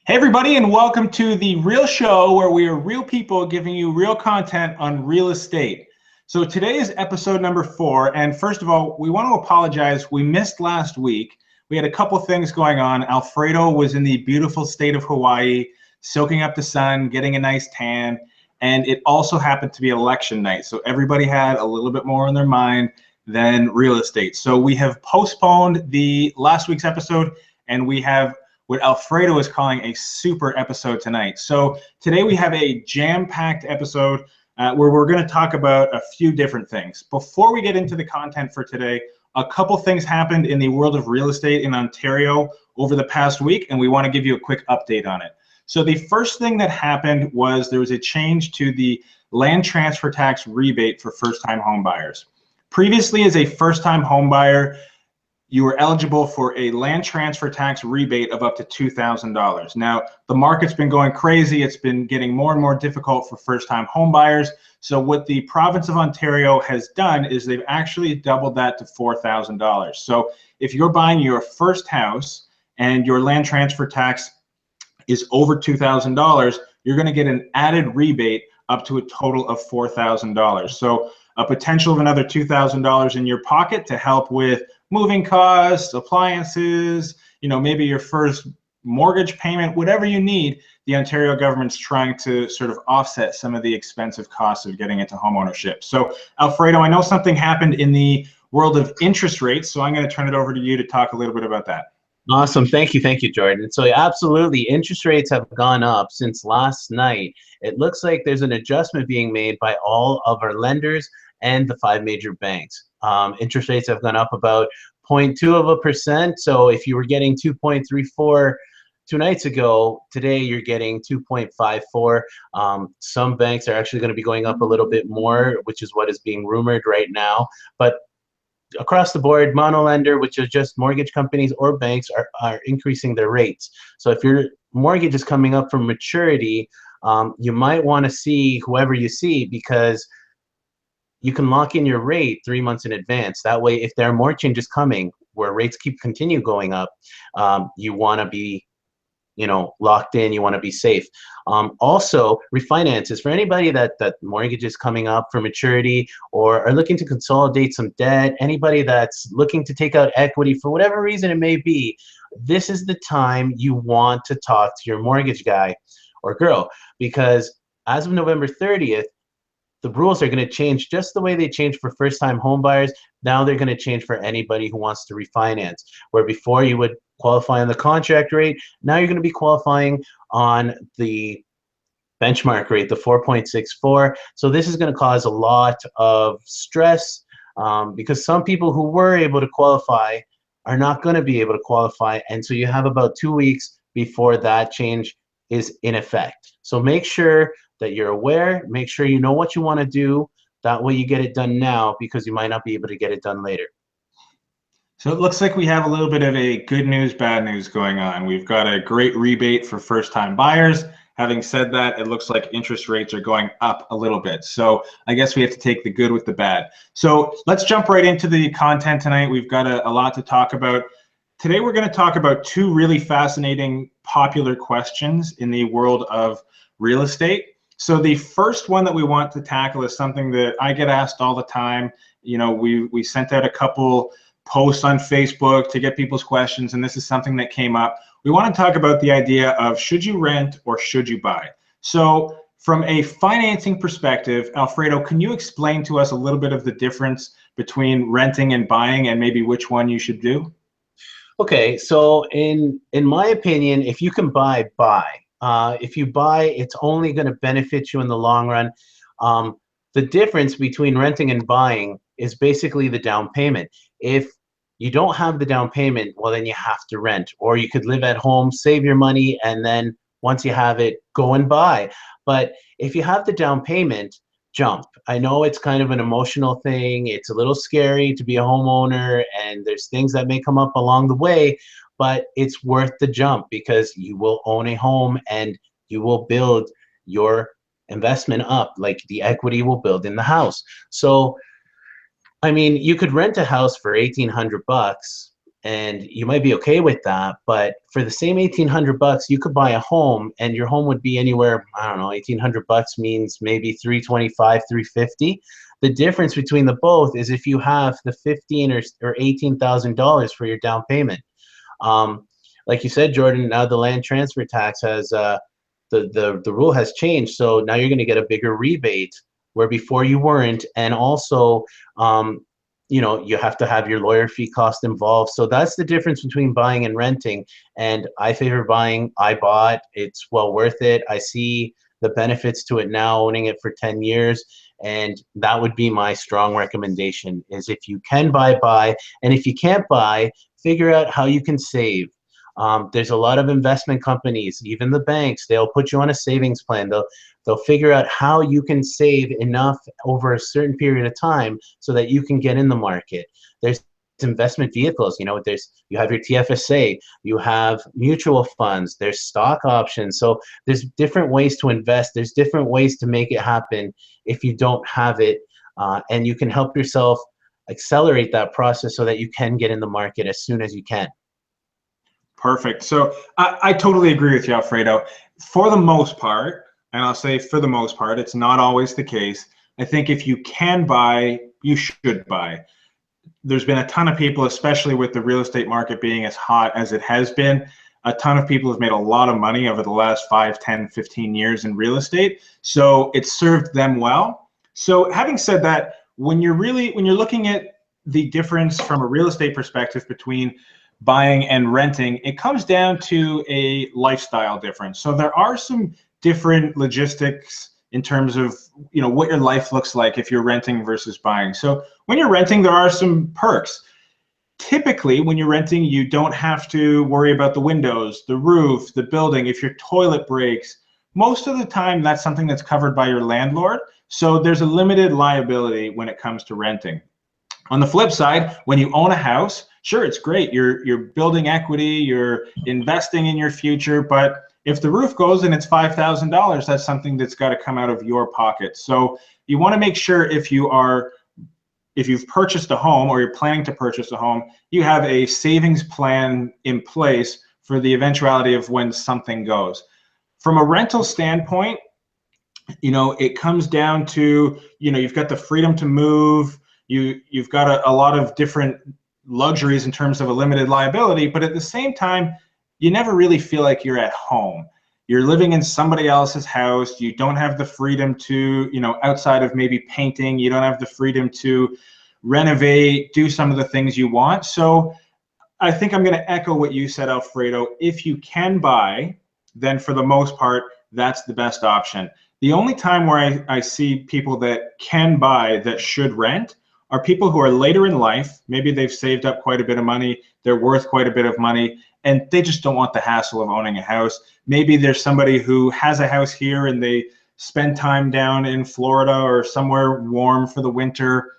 Hey, everybody, and welcome to the Real Show, where we are real people giving you real content on real estate. So today is episode number 4. And first of all, we want to apologize. We missed last week. We had a couple things going on. Alfredo was in the beautiful state of Hawaii, soaking up the sun, getting a nice tan. And it also happened to be election night. So everybody had a little bit more on their mind than real estate. So we have postponed the last week's episode, and we have what Alfredo is calling a super episode tonight. So today we have a jam-packed episode where we're going to talk about a few different things. Before we get into the content for today, a couple things happened in the world of real estate in Ontario over the past week, and we want to give you a quick update on it. So the first thing that happened was there was a change to the land transfer tax rebate for first-time home buyers. Previously, as a first-time home buyer, you were eligible for a land transfer tax rebate of up to $2,000. Now, the market's been going crazy. It's been getting more and more difficult for first-time home buyers. So what the province of Ontario has done is they've actually doubled that to $4,000. So if you're buying your first house and your land transfer tax is over $2,000, you're going to get an added rebate up to a total of $4,000. So a potential of another $2,000 in your pocket to help with moving costs, appliances, maybe your first mortgage payment, whatever you need. The Ontario government's trying to sort of offset some of the expensive costs of getting into homeownership. So Alfredo, I know something happened in the world of interest rates, so I'm going to turn it over to you to talk a little bit about that. Awesome. Thank you, Jordan. So absolutely, interest rates have gone up since last night. It looks like there's an adjustment being made by all of our lenders and the 5 major banks. Interest rates have gone up about 0.2%. So if you were getting 2.34 2 nights ago, today you're getting 2.54. Some banks are actually going to be going up a little bit more, which is what is being rumored right now. But across the board, monolender, which is just mortgage companies or banks, are increasing their rates. So if your mortgage is coming up for maturity, you might want to see whoever you see, because you can lock in your rate 3 months in advance. That way, if there are more changes coming where rates continue going up, you want to be locked in. You want to be safe. Also, refinances for anybody that mortgage is coming up for maturity or are looking to consolidate some debt. Anybody that's looking to take out equity for whatever reason it may be, this is the time you want to talk to your mortgage guy or girl, because as of November 30th, the rules are going to change just the way they changed for first-time home buyers. Now they're going to change for anybody who wants to refinance. Where before you would qualify on the contract rate, now you're going to be qualifying on the benchmark rate, the 4.64. So this is going to cause a lot of stress because some people who were able to qualify are not going to be able to qualify. And so you have about 2 weeks before that change is in effect. So make sure that you're aware, make sure you know what you want to do. That way you get it done now, because you might not be able to get it done later. So it looks like we have a little bit of a good news, bad news going on. We've got a great rebate for first-time buyers. Having said that, it looks like interest rates are going up a little bit. So I guess we have to take the good with the bad. So let's jump right into the content tonight. We've got a lot to talk about. Today we're going to talk about 2 really fascinating, popular questions in the world of real estate. So the first one that we want to tackle is something that I get asked all the time. We sent out a couple posts on Facebook to get people's questions, and this is something that came up. We want to talk about the idea of, should you rent or should you buy? So from a financing perspective, Alfredo, can you explain to us a little bit of the difference between renting and buying, and maybe which one you should do? Okay, so in my opinion, if you can buy, buy. If you buy, it's only going to benefit you in the long run. The difference between renting and buying is basically the down payment. If you don't have the down payment, well, then you have to rent, or you could live at home, save your money, and then once you have it, go and buy. But if you have the down payment, jump. I know it's kind of an emotional thing. It's a little scary to be a homeowner, and there's things that may come up along the way, but it's worth the jump, because you will own a home and you will build your investment up, like the equity will build in the house. So I mean, you could rent a house for $1,800 and you might be okay with that. But for the same $1,800, you could buy a home, and your home would be anywhere, I don't know, $1,800 means maybe 325, 350. The difference between the both is if you have the or $18,000 for your down payment. Like you said, Jordan, now the land transfer tax has the rule has changed, so now you're going to get a bigger rebate where before you weren't, and also you have to have your lawyer fee cost involved. So that's the difference between buying and renting. And I favor buying. I bought. It's well worth it. I see the benefits to it now, owning it for 10 years. And that would be my strong recommendation, is if you can buy. And if you can't buy, figure out how you can save. There's a lot of investment companies, even the banks, they'll put you on a savings plan. They'll figure out how you can save enough over a certain period of time so that you can get in the market. There's investment vehicles, you have your TFSA, you have mutual funds, there's stock options. So there's different ways to invest. There's different ways to make it happen if you don't have it. And you can help yourself accelerate that process so that you can get in the market as soon as you can. Perfect. So I totally agree with you, Alfredo. For the most part, and I'll say for the most part, it's not always the case. I think if you can buy, you should buy. There's been a ton of people, especially with the real estate market being as hot as it has been, a ton of people have made a lot of money over the last 5, 10, 15 years in real estate. So it served them well. So having said that, when you're looking at the difference from a real estate perspective between buying and renting, it comes down to a lifestyle difference. So there are some different logistics in terms of what your life looks like if you're renting versus buying. So when you're renting, there are some perks. Typically, when you're renting, you don't have to worry about the windows, the roof, the building. If your toilet breaks, most of the time that's something that's covered by your landlord. So there's a limited liability when it comes to renting. On the flip side, when you own a house, sure, it's great. You're building equity, you're investing in your future, but if the roof goes and it's $5,000, that's something that's got to come out of your pocket. So you want to make sure if you've purchased a home or you're planning to purchase a home, you have a savings plan in place for the eventuality of when something goes. From a rental standpoint, it comes down to, you've got the freedom to move, you've got a lot of different luxuries in terms of a limited liability, but at the same time, you never really feel like you're at home. You're living in somebody else's house. You don't have the freedom to, outside of maybe painting, you don't have the freedom to renovate, do some of the things you want. So I think I'm going to echo what you said, Alfredo. If you can buy, then for the most part, that's the best option. The only time where I see people that can buy that should rent are people who are later in life. Maybe they've saved up quite a bit of money, they're worth quite a bit of money, and they just don't want the hassle of owning a house. Maybe there's somebody who has a house here and they spend time down in Florida or somewhere warm for the winter,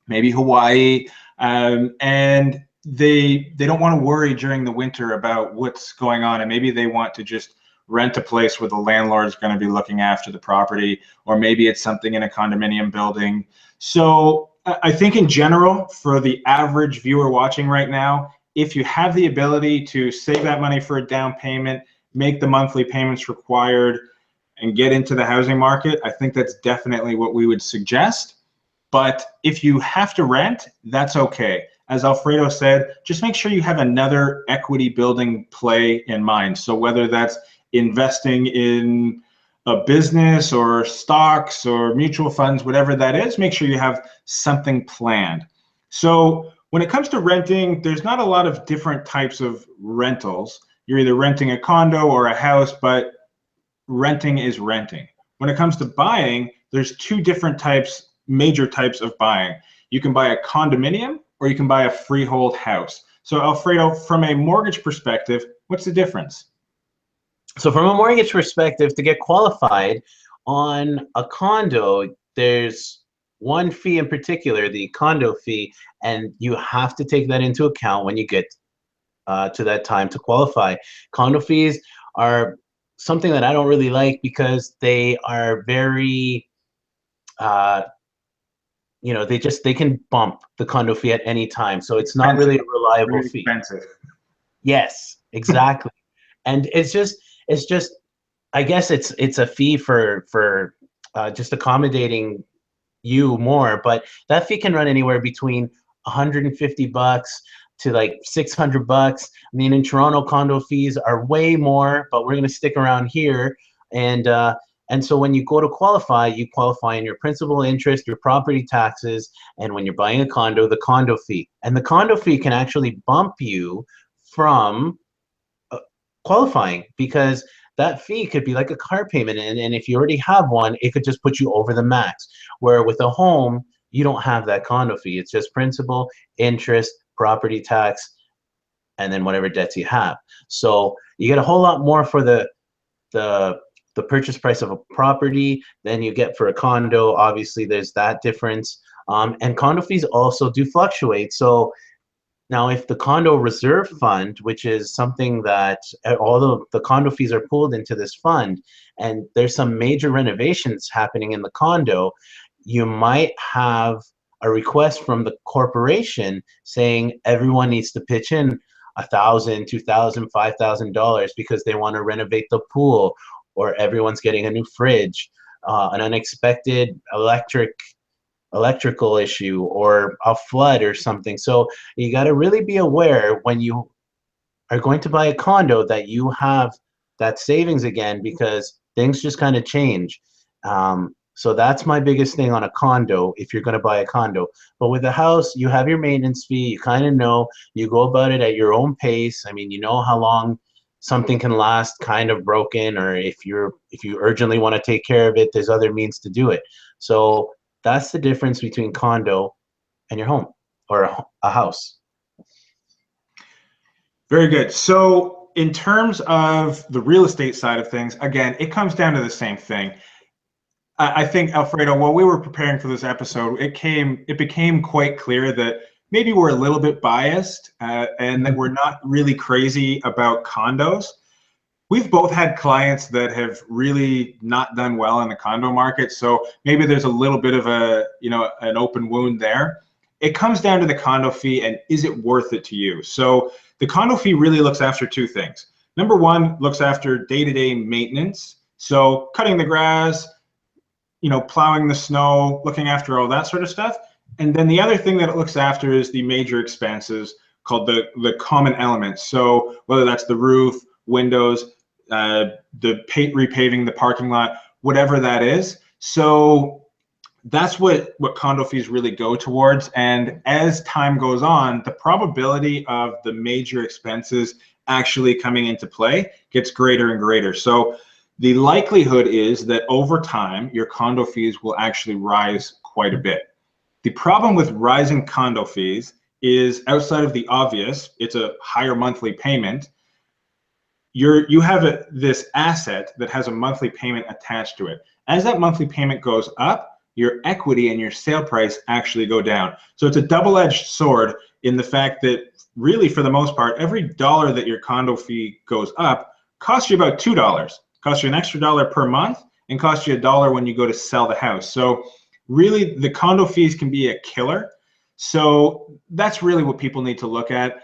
maybe Hawaii, and they don't want to worry during the winter about what's going on, and maybe they want to just rent a place where the landlord's going to be looking after the property, or maybe it's something in a condominium building. So I think in general, for the average viewer watching right now, if you have the ability to save that money for a down payment, make the monthly payments required, and get into the housing market, I think that's definitely what we would suggest. But if you have to rent, that's okay. As Alfredo said, just make sure you have another equity building play in mind. So whether that's investing in a business or stocks or mutual funds, whatever that is, make sure you have something planned. So when it comes to renting, there's not a lot of different types of rentals. You're either renting a condo or a house, but renting is renting. When it comes to buying, there's two different types, major types of buying. You can buy a condominium or you can buy a freehold house. So Alfredo, from a mortgage perspective, what's the difference? So from a mortgage perspective, to get qualified on a condo, there's one fee in particular, the condo fee, and you have to take that into account when you get to that time to qualify. Condo fees are something that I don't really like because they are very you know, they can bump the condo fee at any time, so it's not Expensive. really a reliable Very fee. expensive. Yes, exactly. And it's just I guess it's a fee for just accommodating you more, but that fee can run anywhere between $150 to like $600. I mean, in Toronto, condo fees are way more, but we're going to stick around here. And and so when you go to qualify, you qualify in your principal, interest, your property taxes, and when you're buying a condo, the condo fee. And the condo fee can actually bump you from qualifying, because that fee could be like a car payment, and if you already have one, it could just put you over the max. Where with a home, you don't have that condo fee. It's just principal, interest, property tax, and then whatever debts you have. So you get a whole lot more for the the purchase price of a property than you get for a condo. Obviously, there's that difference. And condo fees also do fluctuate. So now, if the condo reserve fund, which is something that all the condo fees are pooled into this fund, and there's some major renovations happening in the condo, you might have a request from the corporation saying everyone needs to pitch in $1,000, $2,000, $5,000 because they want to renovate the pool, or everyone's getting a new fridge, an unexpected electrical issue, or a flood or something. So you got to really be aware when you are going to buy a condo that you have that savings again, because things just kind of change. So that's my biggest thing on a condo if you're going to buy a condo. But with a house, you have your maintenance fee. You kind of know, you go about it at your own pace. I mean, you know how long something can last kind of broken, or if you urgently want to take care of it, there's other means to do it. So that's the difference between condo and your home, or a house. Very good. So in terms of the real estate side of things, again, it comes down to the same thing. I think, Alfredo, while we were preparing for this episode, it became quite clear that maybe we're a little bit biased, and that we're not really crazy about condos. We've both had clients that have really not done well in the condo market, so maybe there's a little bit of an open wound there. It comes down to the condo fee and is it worth it to you? So the condo fee really looks after two things. Number one, looks after day-to-day maintenance, so cutting the grass, plowing the snow, looking after all that sort of stuff. And then the other thing that it looks after is the major expenses called the common elements. So whether that's the roof, windows, repaving the parking lot, whatever that is. So that's what condo fees really go towards. And as time goes on, the probability of the major expenses actually coming into play gets greater and greater. So the likelihood is that over time, your condo fees will actually rise quite a bit. The problem with rising condo fees is, outside of the obvious, it's a higher monthly payment. You have this asset that has a monthly payment attached to it. As that monthly payment goes up, your equity and your sale price actually go down. So it's a double-edged sword in the fact that really, for the most part, every dollar that your condo fee goes up costs you about $2. Costs you an extra dollar per month and costs you $1 when you go to sell the house. So really, the condo fees can be a killer. So that's really what people need to look at.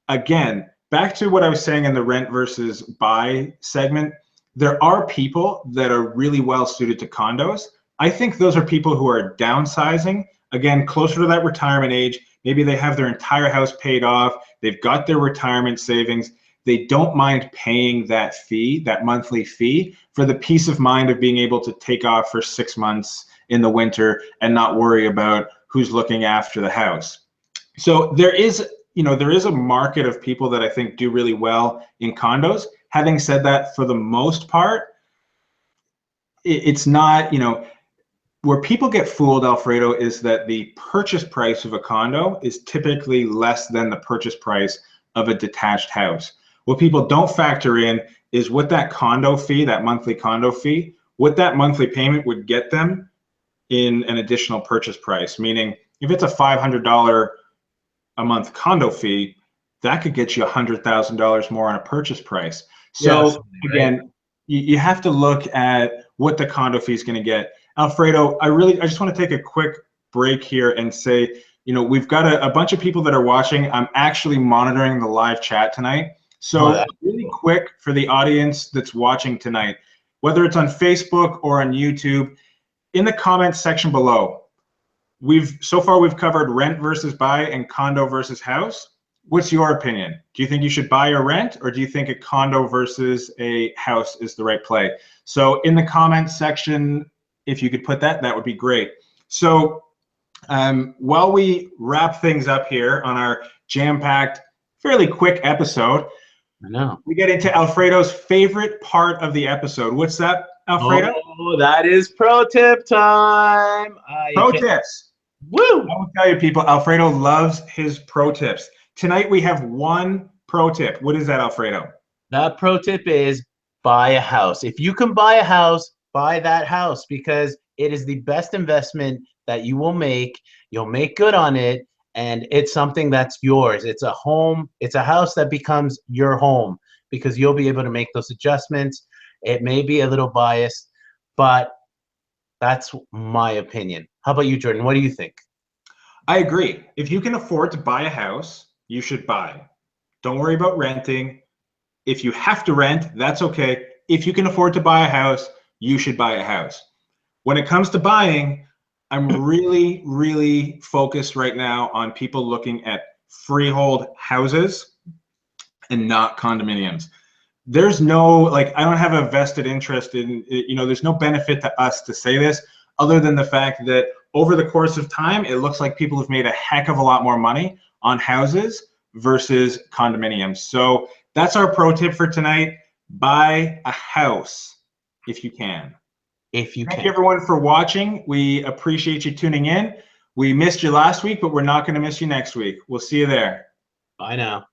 Again, back to what I was saying in the rent versus buy segment, there are people that are really well suited to condos. I think those are people who are downsizing, again, closer to that retirement age. Maybe they have their entire house paid off. They've got their retirement savings. They don't mind paying that fee, that monthly fee, for the peace of mind of being able to take off for 6 months in the winter and not worry about who's looking after the house. So there is a market of people that I think do really well in condos. Having said that, for the most part, it's not, where people get fooled, Alfredo, is that the purchase price of a condo is typically less than the purchase price of a detached house. What people don't factor in is what that condo fee, that monthly condo fee, what that monthly payment would get them in an additional purchase price. Meaning, if it's a $500 a month condo fee, that could get you $100,000 more on a purchase price. So again, you have to look at what the condo fee is going to get. Alfredo, I just want to take a quick break here and say, we've got a bunch of people that are watching. I'm actually monitoring the live chat tonight. So really quick for the audience that's watching tonight, whether it's on Facebook or on YouTube, in the comments section below, so far we've covered rent versus buy and condo versus house. What's your opinion? Do you think you should buy or rent, or do you think a condo versus a house is the right play? So in the comments section, if you could put that, that would be great. So while we wrap things up here on our jam-packed, fairly quick episode, we get into Alfredo's favorite part of the episode. What's that, Alfredo? Oh, that is pro tip time. Pro tips. Woo! I will tell you, people, Alfredo loves his pro tips. Tonight we have one pro tip. What is that, Alfredo? That pro tip is buy a house. If you can buy a house, buy that house, because it is the best investment that you will make. You'll make good on it, and it's something that's yours. It's a home. It's a house that becomes your home because you'll be able to make those adjustments. It may be a little biased, but that's my opinion. How about you, Jordan? What do you think? I agree. If you can afford to buy a house, you should buy. Don't worry about renting. If you have to rent, that's okay. If you can afford to buy a house, you should buy a house. When it comes to buying, I'm really, really focused right now on people looking at freehold houses and not condominiums. There's no, I don't have a vested interest in, there's no benefit to us to say this other than the fact that over the course of time, it looks like people have made a heck of a lot more money on houses versus condominiums. So that's our pro tip for tonight. Buy a house if you can. If you can. Thank you everyone for watching. We appreciate you tuning in. We missed you last week, but we're not going to miss you next week. We'll see you there. Bye now.